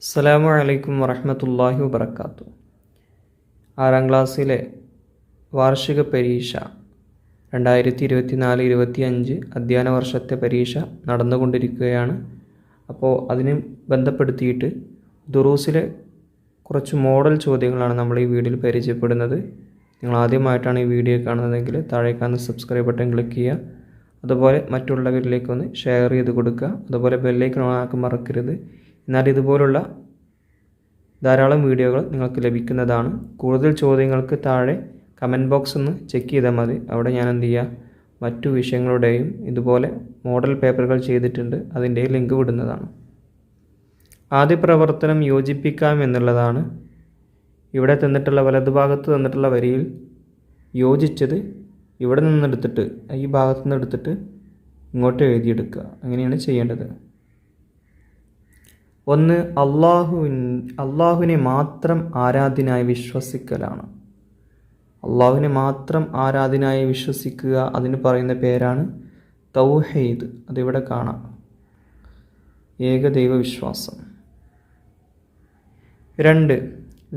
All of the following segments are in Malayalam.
അസ്സലാമു അലൈക്കും വറഹ്മത്തുള്ളാഹി വബറകാതുഹു. 6ാം ക്ലാസ്സിലെ വാർഷിക പരീക്ഷ 2024-25 അധ്യയന വർഷത്തെ പരീക്ഷ നടന്നുകൊണ്ടിരിക്കുകയാണ്. അപ്പോൾ അതിന് ബന്ധപ്പെടുത്തിയിട്ട് ദുറൂസിലെ കുറച്ച് മോഡൽ ചോദ്യങ്ങളാണ് നമ്മൾ ഈ വീഡിയോയിൽ പരിചയപ്പെടുന്നത്. നിങ്ങൾ ആദ്യമായിട്ടാണ് ഈ വീഡിയോ കാണുന്നതെങ്കിൽ താഴെ കാണുന്ന സബ്സ്ക്രൈബ് ബട്ടൺ ക്ലിക്ക് ചെയ്യുക. അതുപോലെ മറ്റുള്ളവരിലേക്കൊന്ന് ഷെയർ ചെയ്ത് കൊടുക്കുക. അതുപോലെ ബെല്ലൈക്കൺ ഓൺ ആക്കാൻ മറക്കരുത്. എന്നാൽ ഇതുപോലുള്ള ധാരാളം വീഡിയോകൾ നിങ്ങൾക്ക് ലഭിക്കുന്നതാണ്. കൂടുതൽ ചോദ്യങ്ങൾക്ക് താഴെ കമൻറ്റ് ബോക്സ് ഒന്ന് ചെക്ക് ചെയ്താൽ മതി. അവിടെ ഞാൻ മറ്റു വിഷയങ്ങളുടെയും ഇതുപോലെ മോഡൽ പേപ്പറുകൾ ചെയ്തിട്ടുണ്ട്, അതിൻ്റെ ലിങ്ക് വിടുന്നതാണ്. ആദ്യ പ്രവർത്തനം യോജിപ്പിക്കാം എന്നുള്ളതാണ്. ഇവിടെ തന്നിട്ടുള്ള വലതുഭാഗത്ത് തന്നിട്ടുള്ള വരിയിൽ യോജിച്ചത് ഇവിടെ നിന്നെടുത്തിട്ട് ഈ ഭാഗത്തു നിന്ന് എടുത്തിട്ട് ഇങ്ങോട്ട് എഴുതിയെടുക്കുക. അങ്ങനെയാണ് ചെയ്യേണ്ടത്. 1. അള്ളാഹുവിനെ മാത്രം ആരാധ്യനായി വിശ്വസിക്കലാണ്. അള്ളാഹുവിനെ മാത്രം ആരാധ്യനായി വിശ്വസിക്കുക, അതിന് പറയുന്ന പേരാണ് തൗഹീദ്. അതിവിടെ കാണാം, ഏകദൈവ വിശ്വാസം. 2.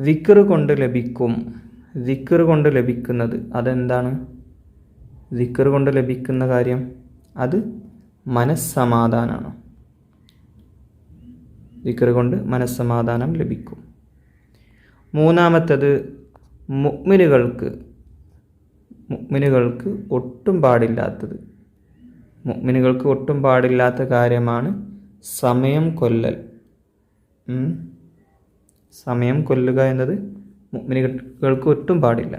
ദിക്ർ കൊണ്ട് ലഭിക്കും. ദിക്ർ കൊണ്ട് ലഭിക്കുന്നത് അതെന്താണ്? ദിക്ർ കൊണ്ട് ലഭിക്കുന്ന കാര്യം അത് മനസ്സമാധാനമാണ്. ദിക്ർ കൊണ്ട് മനസ്സമാധാനം ലഭിക്കും. 3. മുഅ്മിനുകൾക്ക് ഒട്ടും പാടില്ലാത്തത്. മുഅ്മിനുകൾക്ക് ഒട്ടും പാടില്ലാത്ത കാര്യമാണ് സമയം കൊല്ലൽ. സമയം കൊല്ലുക എന്നത് മുഅ്മിനുകൾക്ക് ഒട്ടും പാടില്ല.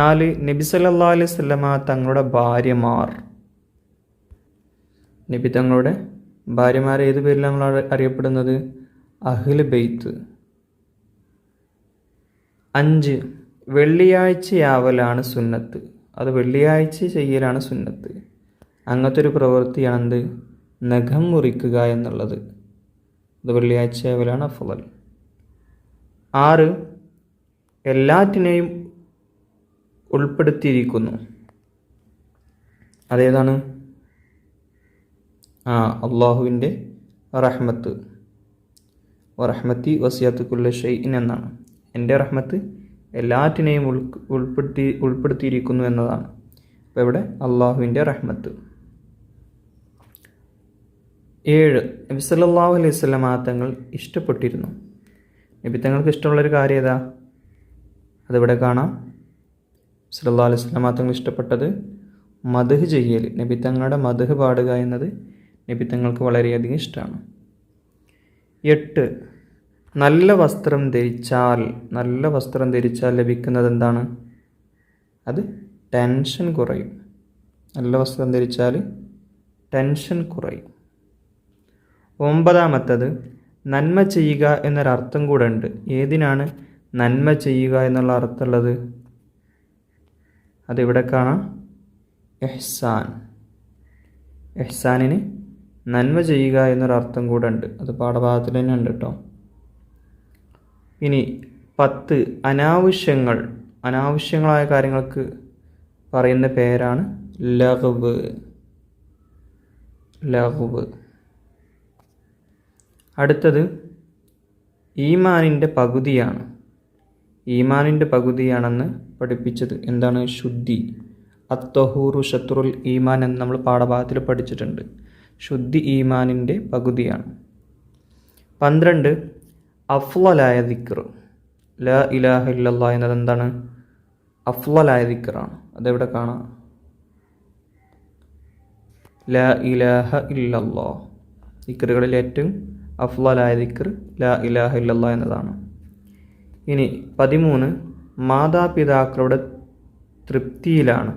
4. നബി സല്ലല്ലാഹു അലൈഹി വസല്ലമ തങ്ങളുടെ ഭാര്യമാർ. നബി തങ്ങളുടെ ഭാര്യമാരെ ഏത് പേരിൽ നമ്മൾ അറിയപ്പെടുന്നത്? അഹ്ലു ബൈത്ത്. 5. വെള്ളിയാഴ്ചയാവലാണ് സുന്നത്ത്. അത് വെള്ളിയാഴ്ച ചെയ്യലാണ് സുന്നത്ത്. അങ്ങനത്തെ ഒരു പ്രവൃത്തിയാണെന്ത്? നഖം മുറിക്കുക എന്നുള്ളത്. അത് വെള്ളിയാഴ്ചയാവലാണ് അഫ്ളൽ. 6. എല്ലാറ്റിനെയും ഉൾപ്പെടുത്തിയിരിക്കുന്നു. അതേതാണ്? അള്ളാഹുവിൻ്റെ റഹ്മത്ത്. വറഹ്മത്തി വസിഅത്ത് കുല്ല ഷൈഇൻ എന്നാണ്. എൻ്റെ റഹ്മത്ത് എല്ലാറ്റിനെയും ഉൾപ്പെടുത്തിയിരിക്കുന്നു എന്നതാണ്. അപ്പോൾ ഇവിടെ അള്ളാഹുവിൻ്റെ റഹ്മത്ത്. 7. നബി സല്ലല്ലാഹു അലൈഹി വസല്ലമ തങ്ങൾ ഇഷ്ടപ്പെട്ടിരുന്നു. നബി തങ്ങൾക്ക് ഇഷ്ടമുള്ളൊരു കാര്യം ഏതാ? അതിവിടെ കാണാം. സല്ലല്ലാഹു അലൈഹി വസല്ലമ തങ്ങൾ ഇഷ്ടപ്പെട്ടത് മദ്ഹ് ചെയ്യൽ, നബി തങ്ങളുടെ മദ്ഹ് പാടുക എന്നത് നബി തങ്ങൾക്ക് വളരെയധികം ഇഷ്ടമാണ്. 8. നല്ല വസ്ത്രം ധരിച്ചാൽ ലഭിക്കുന്നത് എന്താണ്? അത് ടെൻഷൻ കുറയും. നല്ല വസ്ത്രം ധരിച്ചാൽ ടെൻഷൻ കുറയും. 9. നന്മ ചെയ്യുക എന്നൊരർത്ഥം കൂടെ ഉണ്ട്. ഏതിനാണ് നന്മ ചെയ്യുക എന്നുള്ള അർത്ഥമുള്ളത്? അതിവിടെ കാണാം, ഇഹ്സാൻ. ഇഹ്സാനിന് നന്മ ചെയ്യുക എന്നൊരർത്ഥം കൂടെ ഉണ്ട്. അത് പാഠഭാഗത്തിൽ തന്നെ ഉണ്ട് കേട്ടോ. ഇനി 10. അനാവശ്യങ്ങളായ കാര്യങ്ങൾക്ക് പറയുന്ന പേരാണ് ലഗ്വ്. അടുത്തത് ഈമാനിൻ്റെ പകുതിയാണ്. ഈമാനിൻ്റെ പകുതിയാണെന്ന് പഠിപ്പിച്ചത് എന്താണ്? ശുദ്ധി. അത്തഹൂറു ഷത്രുൽ ഈമാൻ എന്ന് നമ്മൾ പാഠഭാഗത്തിൽ പഠിച്ചിട്ടുണ്ട്. ശുദ്ധി ഈമാനിൻ്റെ പകുതിയാണ്. 12. അഫ്ളലായ ദിക്ർ. ലാ ഇലാഹ ഇല്ലല്ലാഹ് എന്നത് എന്താണ്? അഫ്ളലായ ദിക്റാണ്. അതെവിടെ കാണാം? ലാ ഇലാഹ ഇല്ലല്ലാഹ്. ദിക്റുകളിൽ ഏറ്റവും അഫ്ളലായ ദിക്ർ ലാ ഇലാഹ ഇല്ലല്ലാഹ് എന്നതാണ്. ഇനി 13. മാതാപിതാക്കളുടെ തൃപ്തിയിലാണ്.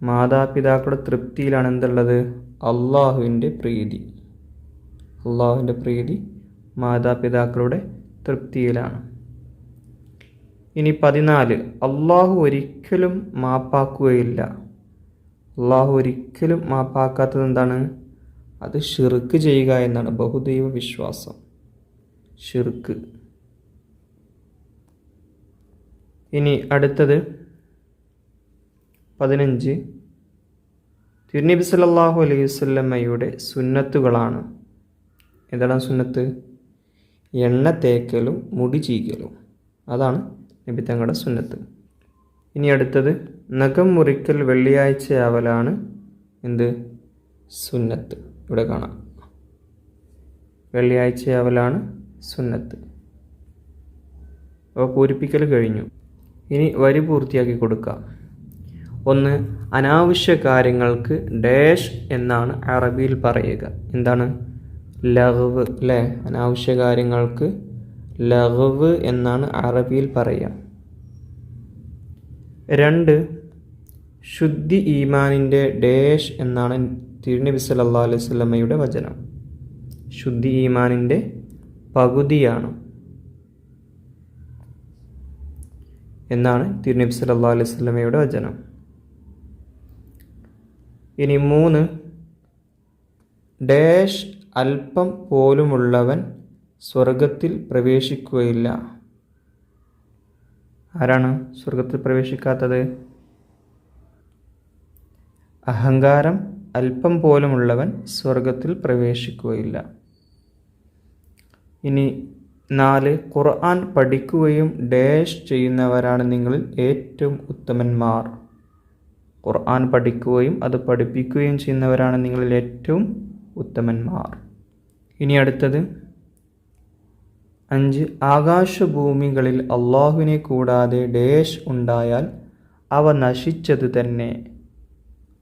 മാതാപിതാക്കളുടെ തൃപ്തിയിലാണ് എന്തുള്ളത്? അള്ളാഹുവിൻ്റെ പ്രീതി. അള്ളാഹുവിൻ്റെ പ്രീതി മാതാപിതാക്കളുടെ തൃപ്തിയിലാണ്. ഇനി 14. അള്ളാഹു ഒരിക്കലും മാപ്പാക്കുകയില്ല. അള്ളാഹു ഒരിക്കലും മാപ്പാക്കാത്തത് എന്താണ്? അത് ഷിർക്ക് ചെയ്യുക എന്നാണ്. ബഹുദൈവ വിശ്വാസം, ഷിർക്ക്. ഇനി അടുത്തത് 15. തിരുനബി സല്ലല്ലാഹു അലൈഹി വസല്ലമയുടെ സുന്നത്തുകളാണ്. എന്താണ് സുന്നത്ത്? എണ്ണ തേക്കലും മുടി ചീകലും. അതാണ് നബി തങ്ങളുടെ സുന്നത്ത്. ഇനി അടുത്തത് നഖം മുറിക്കൽ വെള്ളിയാഴ്ചയാവലാണ് എന്ത് സുന്നത്ത്. ഇവിടെ കാണാം, വെള്ളിയാഴ്ചയാവലാണ് സുന്നത്ത്. അപ്പോൾ പൂരിപ്പിക്കൽ കഴിഞ്ഞു. ഇനി വരി പൂർത്തിയാക്കി കൊടുക്കാം. ഒന്ന്, അനാവശ്യ കാര്യങ്ങൾക്ക് ഡാഷ് എന്നാണ് അറബിയിൽ പറയുക. എന്താണ്? ലഗ്വ് അല്ലേ? അനാവശ്യ കാര്യങ്ങൾക്ക് ലഗ്വ് എന്നാണ് അറബിയിൽ പറയുക. 2, ശുദ്ധി ഈമാനിൻ്റെ ഡാഷ് എന്നാണ് തിരുനബി സല്ലല്ലാഹു അലൈഹി വസല്ലമയുടെ വചനം. ശുദ്ധി ഈമാനിൻ്റെ പകുതിയാണ് എന്നാണ് തിരുനബി സല്ലല്ലാഹു അലൈഹി വസല്ലമയുടെ വചനം. ഇനി 3, ഡാഷ് അല്പം പോലുമുള്ളവൻ സ്വർഗത്തിൽ പ്രവേശിക്കുകയില്ല. ആരാണ് സ്വർഗത്തിൽ പ്രവേശിക്കാത്തത്? അഹങ്കാരം അല്പം പോലുമുള്ളവൻ സ്വർഗത്തിൽ പ്രവേശിക്കുകയില്ല. ഇനി 4, ഖുർആൻ പഠിക്കുകയും ഡാഷ് ചെയ്യുന്നവരാണ് നിങ്ങളിൽ ഏറ്റവും ഉത്തമന്മാർ. ഖുർആൻ പഠിക്കുകയും അത് പഠിപ്പിക്കുകയും ചെയ്യുന്നവരാണ് നിങ്ങളിൽ ഏറ്റവും ഉത്തമന്മാർ. ഇനി അടുത്തത് 5, ആകാശഭൂമികളിൽ അള്ളാഹുവിനെ കൂടാതെ ഡാഷ് ഉണ്ടായാൽ അവ നശിച്ചത് തന്നെ.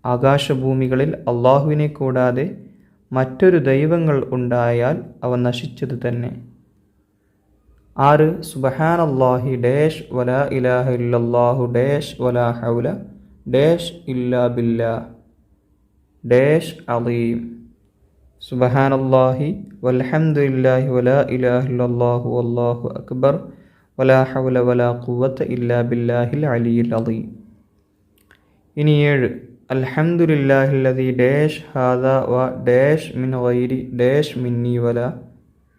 ആകാശഭൂമികളിൽ അള്ളാഹുവിനെ കൂടാതെ മറ്റൊരു ദൈവങ്ങൾ ഉണ്ടായാൽ അവ നശിച്ചത് തന്നെ. 6, സുബ്ഹാനല്ലാഹി ഡാഷ് വലാ ഇലാഹ ഇല്ലല്ലാഹു ഡാഷ് വലാ ഹൗല ഡാഷ് ഇല്ലാ ബില്ലാ ഡാഷ് അളീം. സുബ്ഹാനല്ലാഹി വൽഹംദുലില്ലാഹി വലാ ഇലാഹ ഇല്ലല്ലാഹു വല്ലാഹു അക്ബർ വലാ ഹൗല വലാ ഖുവത ഇല്ലാ ബില്ലാഹിൽ അലിയിൽ അളീം. ഇനി 7, അൽഹംദുലില്ലാഹില്ലദി ഡാഷ് ഹാദാ വ ഡാഷ് മിൻ ഗൈരി ഡാഷ് മിന്നി വലാ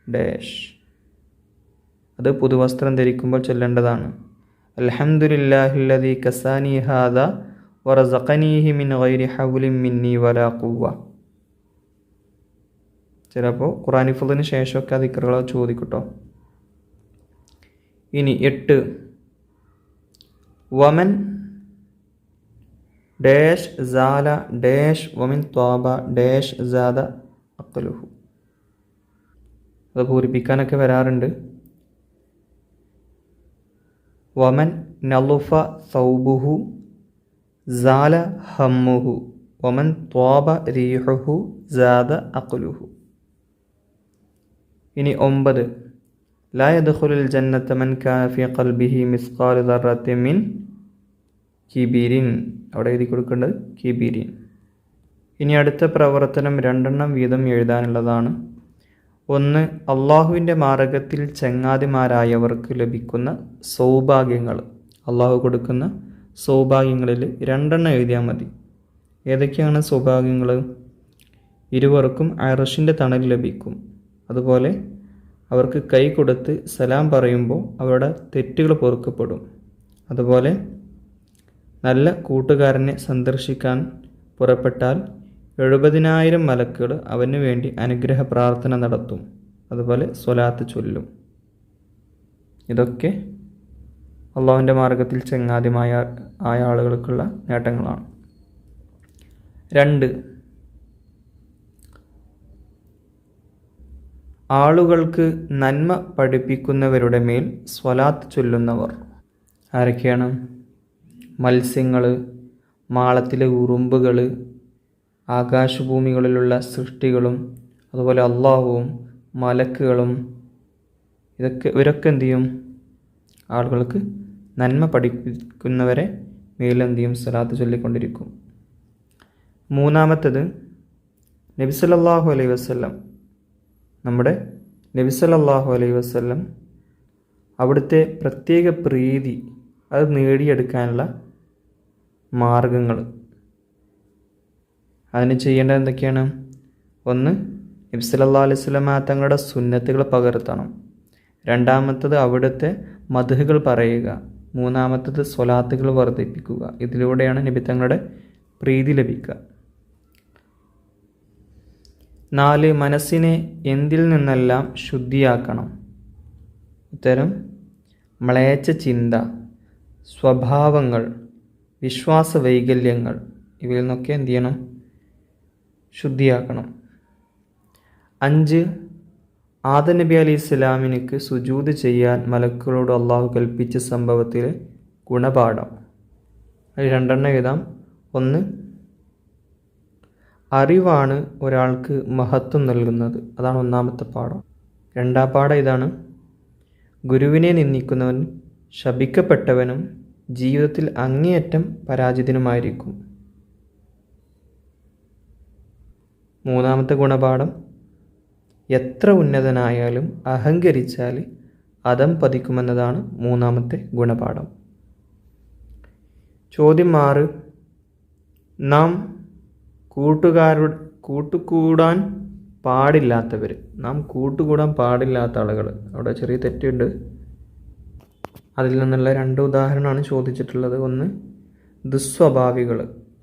ഡാഷ്. അത് പുതുവസ്ത്രം ധരിക്കുമ്പോൾ ചൊല്ലേണ്ടതാണ്. അൽഹംദുലില്ലാഹില്ലദി കസാനി ഹാദാ വറസഖനീഹി മിൻ ഗൈരി ഹൗലിൻ മിന്നി വലാ ഖുവ്വ. ചിലപ്പോൾ ഖുർആൻ ഹിഫ്ളിന് ശേഷമൊക്കെ ആ ദിക്റുകൾ ചോദിക്കട്ടോ. ഇനി 8, വമൻ ഡാഷ് സാല ഡാഷ് വമിൻ ത്വാബ ഡാഷ് സാദ അഖ്ലുഹു. അത് പൂരിപ്പിക്കാനൊക്കെ വരാറുണ്ട്. വമൻ നളുഫ സൗബുഹു സാല ഹമ്മുഹു വമൻ ത്വാബ റീഹുഹു സാദ അഖ്ലുഹു. ഇനി 9, ലാ യദ്ഖുലുൽ ജന്നത മൻ കാന ഫീ ഖൽബിഹി മിസ്ഖാലു ദർറത്തിൻ മിൻ കിബിരിൻ. അവിടെ എഴുതി കൊടുക്കേണ്ടത് കിബിരിൻ. ഇനി അടുത്ത പ്രവർത്തനം 2 വീതം എഴുതാനുള്ളതാണ്. 1, അള്ളാഹുവിൻ്റെ മാർഗത്തിൽ ചങ്ങാതിമാരായവർക്ക് ലഭിക്കുന്ന സൗഭാഗ്യങ്ങൾ. അള്ളാഹു കൊടുക്കുന്ന സൗഭാഗ്യങ്ങളിൽ 2 എഴുതിയാൽ മതി. ഏതൊക്കെയാണ് സൗഭാഗ്യങ്ങൾ? ഇരുവർക്കും അർശിൻ്റെ തണൽ ലഭിക്കും. അതുപോലെ അവർക്ക് കൈ കൊടുത്ത് സലാം പറയുമ്പോൾ അവരുടെ തെറ്റുകൾ പൊറുക്കപ്പെടും. അതുപോലെ നല്ല കൂട്ടുകാരനെ സന്ദർശിക്കാൻ പുറപ്പെട്ടാൽ 70,000 മലക്കുകൾ അവന് വേണ്ടി അനുഗ്രഹ പ്രാർത്ഥന നടത്തും. അതുപോലെ സ്വലാത്ത് ചൊല്ലും. ഇതൊക്കെ അള്ളാഹുവിൻ്റെ മാർഗത്തിൽ ചങ്ങാതിമായ ആളുകൾക്കുള്ള നേട്ടങ്ങളാണ്. 2, ആളുകൾക്ക് നന്മ പഠിപ്പിക്കുന്നവരുടെ മേൽ സ്വലാത്ത് ചൊല്ലുന്നവർ. ആരൊക്കെയാണ്? മത്സ്യങ്ങൾ, മാളത്തിലെ ഉറുമ്പുകൾ, ആകാശഭൂമികളിലുള്ള സൃഷ്ടികളും അതുപോലെ അള്ളാഹുവും മലക്കുകളും ഇവരൊക്കെ എന്തു ചെയ്യും? ആളുകൾക്ക് നന്മ പഠിപ്പിക്കുന്നവരെ മേലെന്ത് ചെയ്യും? സ്വലാത്ത് ചൊല്ലിക്കൊണ്ടിരിക്കും. 3, നബി സല്ലല്ലാഹു അലൈഹി വസല്ലം, നമ്മുടെ നബി സല്ലല്ലാഹു അലൈഹി വസല്ലം അവിടുത്തെ പ്രത്യേക പ്രീതി അത് നേടിയെടുക്കാനുള്ള മാർഗങ്ങൾ. അതിന് ചെയ്യേണ്ടത് എന്തൊക്കെയാണ്? 1, നബി സല്ലല്ലാഹു അലൈഹി വസല്ലം തങ്ങളുടെ സുന്നത്തുകൾ പകർത്തണം. 2, അവിടുത്തെ മദ്ഹുകൾ പറയുക. 3, സ്വലാത്തുകൾ വർദ്ധിപ്പിക്കുക. ഇതിലൂടെയാണ് നബി തങ്ങളുടെ പ്രീതി ലഭിക്കുക. 4, മനസ്സിനെ എന്തിൽ നിന്നെല്ലാം ശുദ്ധിയാക്കണം. ഉത്തരം മ്ലേച്ഛ ചിന്ത, സ്വഭാവങ്ങൾ, വിശ്വാസ വൈകല്യങ്ങൾ ഇവയിൽ നിന്നൊക്കെ എന്ത് ചെയ്യണം? ശുദ്ധിയാക്കണം. 5 ആദം നബി അലൈഹി ഇസ്ലാമിനിക്ക് സുജൂദ് ചെയ്യാൻ മലക്കുകളോട് അള്ളാഹു കൽപ്പിച്ച സംഭവത്തിലെ ഗുണപാഠം. അത് 2 എഴുതാം. 1 അറിവാണ് ഒരാൾക്ക് മഹത്വം നൽകുന്നത്. അതാണ് 1ാമത്തെ പാഠം. 2ാം പാഠം ഇതാണ്: ഗുരുവിനെ നിന്ദിക്കുന്നവൻ ശപിക്കപ്പെട്ടവനും ജീവിതത്തിൽ അങ്ങേയറ്റം പരാജിതനുമായിരിക്കും. 3ാമത്തെ ഗുണപാഠം: എത്ര ഉന്നതനായാലും അഹങ്കരിച്ചാൽ അധം പതിക്കുമെന്നതാണ് 3ാമത്തെ ഗുണപാഠം. ചോദ്യം 6: നാം കൂട്ടുകൂടാൻ പാടില്ലാത്തവർ. നാം കൂട്ടുകൂടാൻ പാടില്ലാത്ത ആളുകൾ. അവിടെ ചെറിയ തെറ്റുണ്ട്. അതിൽ നിന്നുള്ള 2 ഉദാഹരണമാണ് ചോദിച്ചിട്ടുള്ളത്. 1 ദുസ്വഭാവികൾ,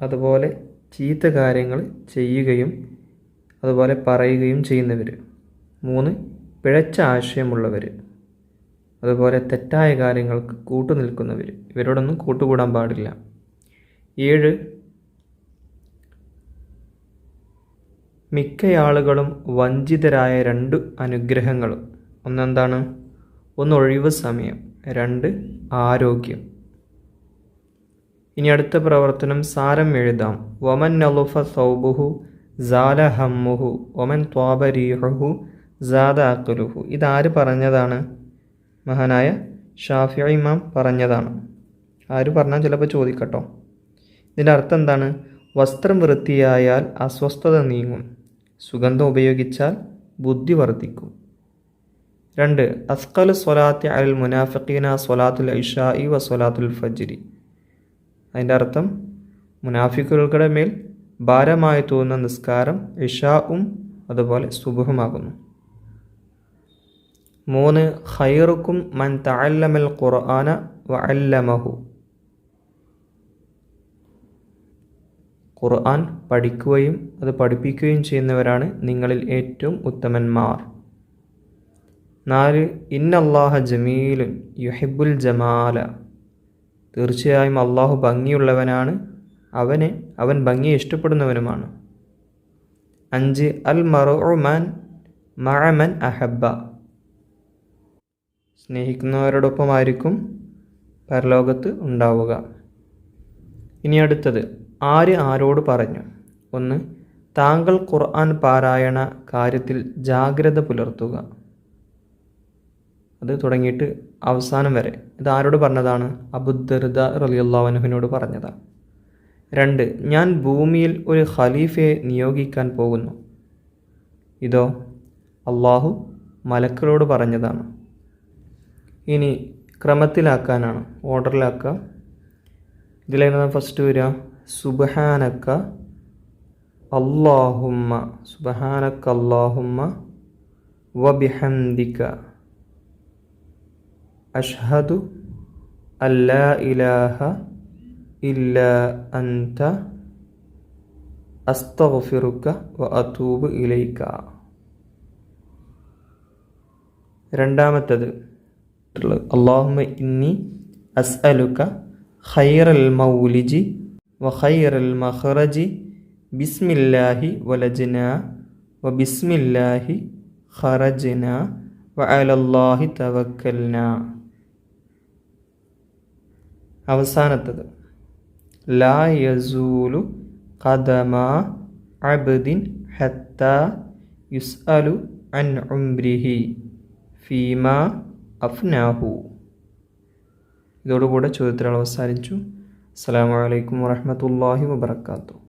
അതുപോലെ ചീത്ത കാര്യങ്ങൾ ചെയ്യുകയും അതുപോലെ പറയുകയും ചെയ്യുന്നവർ. 3 പിഴച്ച ആശയമുള്ളവർ, അതുപോലെ തെറ്റായ കാര്യങ്ങൾക്ക് കൂട്ടുനിൽക്കുന്നവർ. ഇവരോടൊന്നും കൂട്ടുകൂടാൻ പാടില്ല. 7 മിക്ക ആളുകളും വഞ്ചിതരായ 2 അനുഗ്രഹങ്ങളും. ഒന്നെന്താണ്? 1 ഒഴിവ് സമയം, 2 ആരോഗ്യം. ഇനി അടുത്ത പ്രവർത്തനം സാരം എഴുതാം. വമൻ നളുഫ സൗബുഹു സാല ഹമ്മുഹു വമൻ ത്വാബ റീഹുഹു സാദ അഖലുഹു. ഇതാര് പറഞ്ഞതാണ്? മഹാനായ ഷാഫിഈ ഇമാം പറഞ്ഞതാണ്. ആര് പറഞ്ഞാൽ ചിലപ്പോൾ ചോദിക്കട്ടോ. ഇതിൻ്റെ അർത്ഥം എന്താണ്? വസ്ത്രം വൃത്തിയായാൽ അസ്വസ്ഥത നീങ്ങും, സുഗന്ധം ഉപയോഗിച്ചാൽ ബുദ്ധി വർദ്ധിക്കും. 2 അസ്ഖലു സ്വലാത്തി അൽ മുനാഫിഖീന സ്വലാത്തുൽ ഇശാഇ വ സ്വലാത്തുൽ ഫജ്രി. അതിൻ്റെ അർത്ഥം മുനാഫിക്കുകളുടെ മേൽ ഭാരമായി തോന്നുന്ന നിസ്കാരം ഇശാഉം അതുപോലെ സുബ്ഹുമാകുന്നു. 3 ഖൈറുക്കും മൻ തഅല്ലമൽ ഖുർആന വ അല്ലമഹു. ഖുർആൻ പഠിക്കുകയും അത് പഠിപ്പിക്കുകയും ചെയ്യുന്നവരാണ് നിങ്ങളിൽ ഏറ്റവും ഉത്തമന്മാർ. 4 ഇന്നല്ലാഹ ജമീലുൻ യുഹിബ്ബുൽ ജമാല. തീർച്ചയായും അള്ളാഹു ഭംഗിയുള്ളവനാണ്, അവൻ ഭംഗിയെ ഇഷ്ടപ്പെടുന്നവനുമാണ്. 5 അൽ മർഉ മഅമൻ അഹബ്ബ. സ്നേഹിക്കുന്നവരോടൊപ്പമായിരിക്കും പരലോകത്ത് ഉണ്ടാവുക. ഇനി അടുത്തത് ആര് ആരോട് പറഞ്ഞു? 1 താങ്കൾ ഖുർആൻ പാരായണ കാര്യത്തിൽ ജാഗ്രത പുലർത്തുക. അത് തുടങ്ങിയിട്ട് അവസാനം വരെ. ഇത് ആരോട് പറഞ്ഞതാണ്? അബൂദർദ റളിയല്ലാഹു അൻഹുവിനോട് പറഞ്ഞതാണ്. 2 ഞാൻ ഭൂമിയിൽ ഒരു ഖലീഫയെ നിയോഗിക്കാൻ പോകുന്നു. ഇതോ അള്ളാഹു മലക്കുകളോട് പറഞ്ഞതാണ്. ഇനി ക്രമത്തിലാക്കാനാണ്, ഓർഡറിലാക്കുക. ഇതിലേതാണ് ഫസ്റ്റ് വരിക? സുബ്ഹാനക അല്ലാഹുമ്മ, സുബ്ഹാനക അല്ലാഹുമ്മ വബിഹംദിക അഷ്ഹദു അല്ലാ ഇലാഹ ഇല്ലാ അൻത അസ്തഗ്ഫിറുക വ അതൂബു ഇലൈക. രണ്ടാമത്തേത് അല്ലാഹുമ്മ ഇന്നി അസ്അലുക ഖൈറൽ മൗലിജി വ ഖൈറൽ മഖ്റജി ബിസ്മില്ലാഹി വലജ്നാ വ ബിസ്മില്ലാഹി ഖറജ്നാ വ അലല്ലാഹി തവക്കൽനാ. അവസാനത്തത് ലാ യസൂലു ഖദമ അബ്ദിൻ ഹത്താ യുസ്അലു അൻ ഉംരിഹി ഫീമാ അഫ്നാഹു. ഇതോടുകൂടെ ചോദ്യോത്തരങ്ങൾ അവസാനിച്ചു. അസ്സലാമു അലൈക്കും വറഹ്മത്തുള്ളാഹി വബറകാതുഹു.